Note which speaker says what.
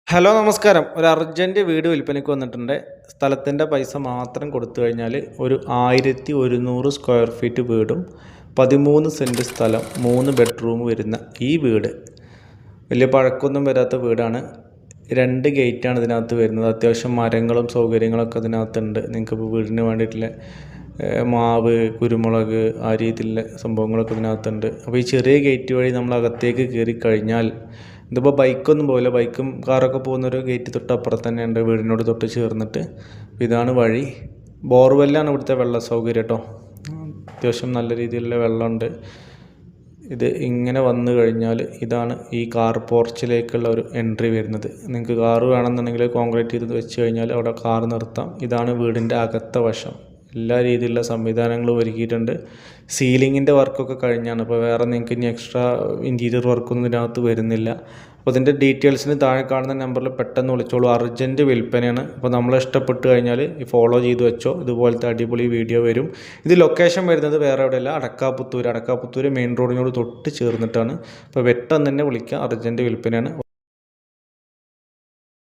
Speaker 1: Hello നമസ്കാരം. ഒരു urgent വീട് വിൽപ്പനയ്ക്ക് വന്നിട്ടുണ്ട്. സ്ഥലത്തിൻ്റെ പൈസ മാത്രം കൊടുത്തു കഴിഞ്ഞാൽ ഒരു 1100 സ്ക്വയർ ഫീറ്റ് വീടും 13 സെൻറ്റ് സ്ഥലം 3 ബെഡ്റൂം വരുന്ന ഈ വീട് വലിയ പഴക്കമൊന്നും വരാത്ത വീടാണ്. 2 ഗേറ്റാണ് ഇതിനകത്ത് വരുന്നത്. അത്യാവശ്യം മരങ്ങളും സൗകര്യങ്ങളൊക്കെ ഇതിനകത്തുണ്ട്. നിങ്ങൾക്കിപ്പോൾ വീടിന് വേണ്ടിയിട്ടുള്ള മാവ്, കുരുമുളക് ആ രീതിയിലുള്ള സംഭവങ്ങളൊക്കെ ഇതിനകത്തുണ്ട്. അപ്പോൾ ഈ ചെറിയ ഗേറ്റ് വഴി നമ്മൾ അകത്തേക്ക് കയറി കഴിഞ്ഞാൽ ഇതിപ്പോൾ ബൈക്കൊന്നും പോകില്ല. ബൈക്കും കാറൊക്കെ പോകുന്നൊരു ഗേറ്റ് തൊട്ട് അപ്പുറത്ത് തന്നെ ഉണ്ട്, വീടിനോട് തൊട്ട് ചേർന്നിട്ട്. ഇതാണ് വഴി. ബോർവെല്ലാണ് ഇവിടുത്തെ വെള്ള സൗകര്യം കേട്ടോ. അത്യാവശ്യം നല്ല രീതിയിലുള്ള വെള്ളമുണ്ട്. ഇത് ഇങ്ങനെ വന്നു കഴിഞ്ഞാൽ ഇതാണ് ഈ കാർ പോർച്ചിലേക്കുള്ള ഒരു എൻട്രി വരുന്നത്. നിങ്ങൾക്ക് കാറ് വേണമെന്നുണ്ടെങ്കിൽ കോൺക്രീറ്റ് ചെയ്ത് വെച്ച് കഴിഞ്ഞാൽ അവിടെ കാർ നിർത്താം. ഇതാണ് വീടിൻ്റെ അകത്ത വശം. എല്ലാ രീതിയിലുള്ള സംവിധാനങ്ങളും ഒരുക്കിയിട്ടുണ്ട്. സീലിങ്ങിൻ്റെ വർക്കൊക്കെ കഴിഞ്ഞാണ്. അപ്പോൾ വേറെ നിങ്ങൾക്ക് ഇനി എക്സ്ട്രാ ഇൻറ്റീരിയർ വർക്കൊന്നും ഇതിനകത്ത് വരുന്നില്ല. അപ്പോൾ ഇതിൻ്റെ ഡീറ്റെയിൽസിന് താഴെ കാണുന്ന നമ്പറിൽ പെട്ടെന്ന് വിളിച്ചോളൂ. അർജൻറ്റ് വിൽപ്പനയാണ്. അപ്പോൾ നമ്മളെ ഇഷ്ടപ്പെട്ട് കഴിഞ്ഞാൽ ഈ ഫോളോ ചെയ്ത് വെച്ചോ. ഇതുപോലത്തെ അടിപൊളി വീഡിയോ വരും. ഇത് ലൊക്കേഷൻ വരുന്നത് വേറെ എവിടെയല്ല, അടക്കാപുത്തൂർ മെയിൻ റോഡിനോട് തൊട്ട് ചേർന്നിട്ടാണ്. അപ്പോൾ പെട്ടെന്ന് തന്നെ വിളിക്കുക. അർജൻറ്റ് വിൽപ്പനയാണ്.